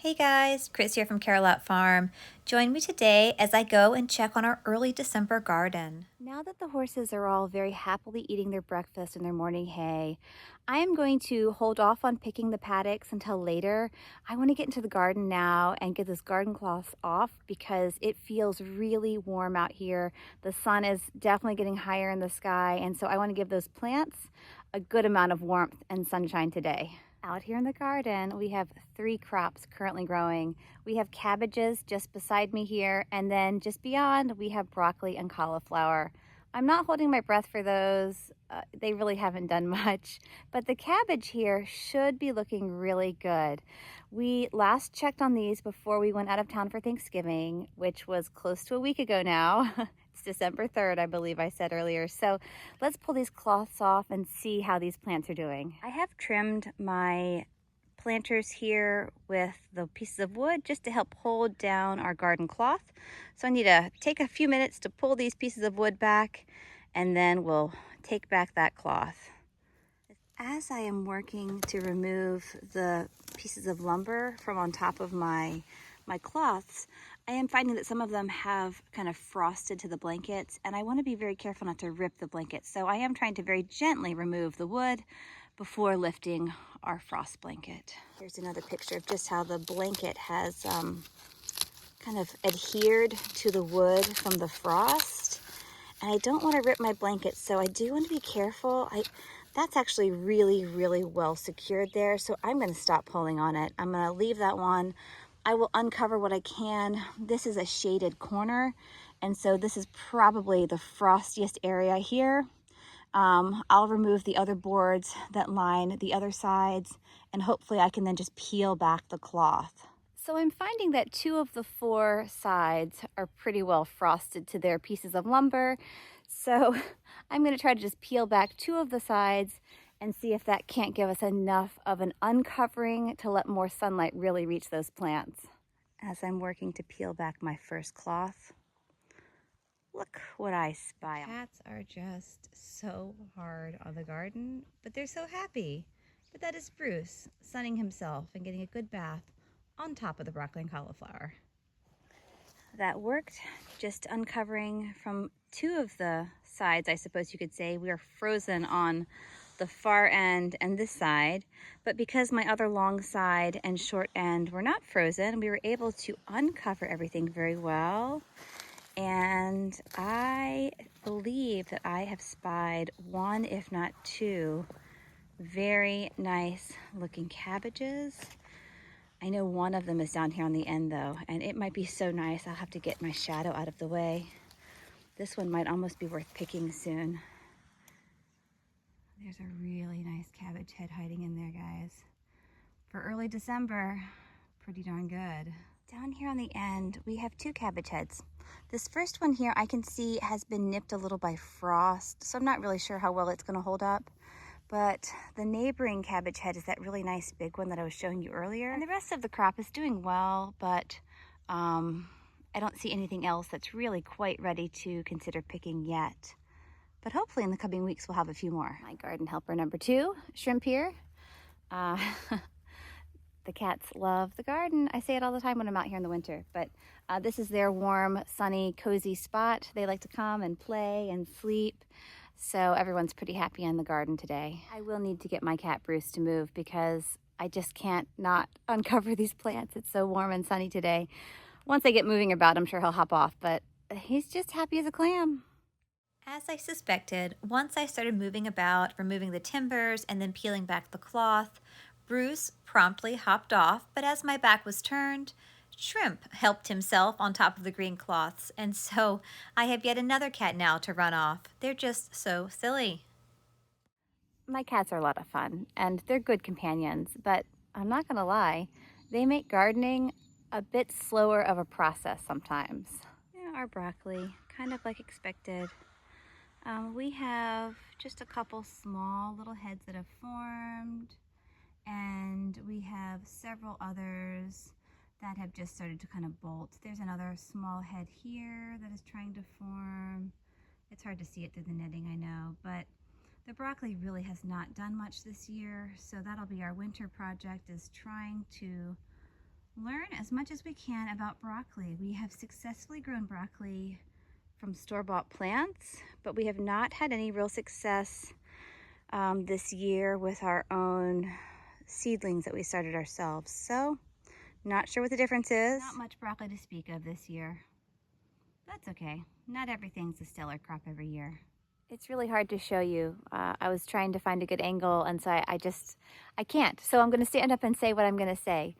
Hey guys, Chris here from Carolot Farm. Join me today as I go and check on our early December garden. Now that the horses are all very happily eating their breakfast and their morning hay, I am going to hold off on picking the paddocks until later. I want to get into the garden now and get this garden cloth off because it feels really warm out here. The sun is definitely getting higher in the sky, and so I want to give those plants a good amount of warmth and sunshine today. Out here in the garden, we have 3 crops currently growing. We have cabbages just beside me here, and then just beyond, we have broccoli and cauliflower. I'm not holding my breath for those. They really haven't done much, but the cabbage here should be looking really good. We last checked on these before we went out of town for Thanksgiving, which was close to a week ago now. It's December 3rd, I believe I said earlier. So let's pull these cloths off and see how these plants are doing. I have trimmed my planters here with the pieces of wood just to help hold down our garden cloth. So I need to take a few minutes to pull these pieces of wood back, and then we'll take back that cloth. As I am working to remove the pieces of lumber from on top of my cloths, I am finding that some of them have kind of frosted to the blankets, and I want to be very careful not to rip the blankets. So I am trying to very gently remove the wood before lifting our frost blanket. Here's another picture of just how the blanket has kind of adhered to the wood from the frost. And I don't want to rip my blanket, so I do want to be careful. That's actually really, really well secured there, so I'm going to stop pulling on it. I'm going to leave that one. I will uncover what I can. This is a shaded corner, and so this is probably the frostiest area here. I'll remove the other boards that line the other sides, and hopefully I can then just peel back the cloth. So I'm finding that 2 of the 4 sides are pretty well frosted to their pieces of lumber. So I'm going to try to just peel back 2 of the sides and see if that can't give us enough of an uncovering to let more sunlight really reach those plants. As I'm working to peel back my first cloth, look what I spy. Cats are just so hard on the garden, but they're so happy. But that is Bruce sunning himself and getting a good bath on top of the broccoli and cauliflower. That worked, just uncovering from 2 of the sides, I suppose you could say. We are frozen on the far end and this side, but because my other long side and short end were not frozen, we were able to uncover everything very well. And I believe that I have spied 1, if not 2, very nice looking cabbages. I know one of them is down here on the end though, and it might be so nice. I'll have to get my shadow out of the way. This one might almost be worth picking soon. There's a really nice cabbage head hiding in there, guys. For early December, pretty darn good. Down here on the end, we have 2 cabbage heads. This first one here I can see has been nipped a little by frost, so I'm not really sure how well it's going to hold up. But the neighboring cabbage head is that really nice big one that I was showing you earlier. And the rest of the crop is doing well, but I don't see anything else that's really quite ready to consider picking yet. But hopefully in the coming weeks we'll have a few more. My garden helper number 2, Shrimp here. The cats love the garden. I say it all the time when I'm out here in the winter, but this is their warm, sunny, cozy spot. They like to come and play and sleep. So everyone's pretty happy in the garden today. I will need to get my cat Bruce to move because I just can't not uncover these plants. It's so warm and sunny today. Once I get moving about, I'm sure he'll hop off, but he's just happy as a clam. As I suspected, once I started moving about, removing the timbers and then peeling back the cloth, Bruce promptly hopped off, but as my back was turned, Shrimp helped himself on top of the green cloths, and so I have yet another cat now to run off. They're just so silly. My cats are a lot of fun, and they're good companions, but I'm not gonna lie, they make gardening a bit slower of a process sometimes. Yeah, our broccoli, kind of like expected. We have just a couple small little heads that have formed, and we have several others that have just started to kind of bolt. There's another small head here that is trying to form. It's hard to see it through the netting, I know, but the broccoli really has not done much this year, so that'll be our winter project, is trying to learn as much as we can about broccoli. We have successfully grown broccoli from store-bought plants, but we have not had any real success this year with our own seedlings that we started ourselves. So, not sure what the difference is. Not much broccoli to speak of this year. That's okay. Not everything's a stellar crop every year. It's really hard to show you. I was trying to find a good angle, and so I can't. So I'm going to stand up and say what I'm going to say.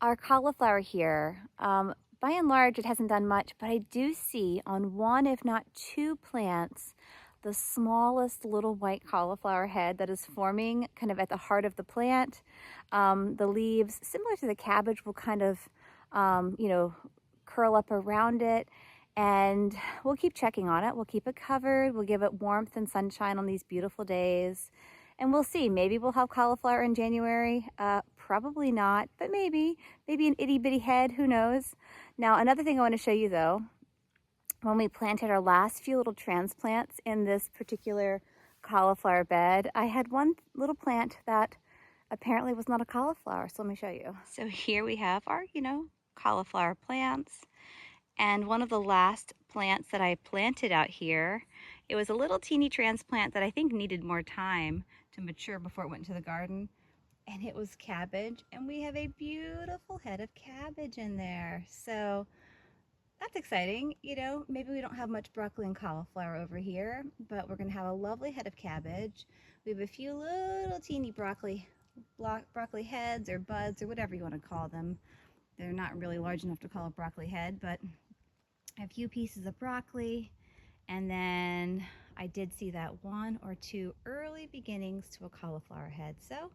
Our cauliflower here, by and large, it hasn't done much, but I do see on one, if not two plants, the smallest little white cauliflower head that is forming kind of at the heart of the plant. The leaves, similar to the cabbage, will kind of, curl up around it. And we'll keep checking on it. We'll keep it covered. We'll give it warmth and sunshine on these beautiful days. And we'll see. Maybe we'll have cauliflower in January. Probably not, but maybe an itty bitty head. Who knows? Now, another thing I want to show you though, when we planted our last few little transplants in this particular cauliflower bed, I had one little plant that apparently was not a cauliflower. So let me show you. So here we have our, cauliflower plants. And one of the last plants that I planted out here, it was a little teeny transplant that I think needed more time to mature before it went into the garden. And it was cabbage, and we have a beautiful head of cabbage in there. So that's exciting. Maybe we don't have much broccoli and cauliflower over here, but we're gonna have a lovely head of cabbage. We have a few little teeny broccoli heads or buds or whatever you want to call them. They're not really large enough to call a broccoli head, but a few pieces of broccoli, and then I did see that one or two early beginnings to a cauliflower head. So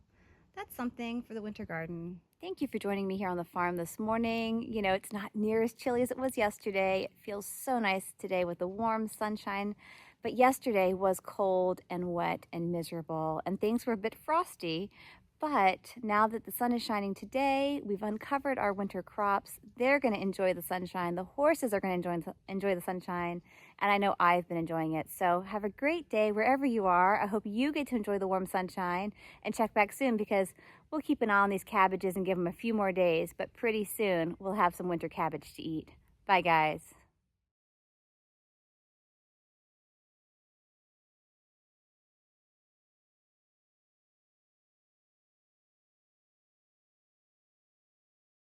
that's something for the winter garden. Thank you for joining me here on the farm this morning. It's not near as chilly as it was yesterday. It feels so nice today with the warm sunshine, but yesterday was cold and wet and miserable, and things were a bit frosty. But now that the sun is shining today, we've uncovered our winter crops. They're going to enjoy the sunshine. The horses are going to enjoy the sunshine. And I know I've been enjoying it. So have a great day wherever you are. I hope you get to enjoy the warm sunshine, and check back soon because we'll keep an eye on these cabbages and give them a few more days. But pretty soon we'll have some winter cabbage to eat. Bye, guys.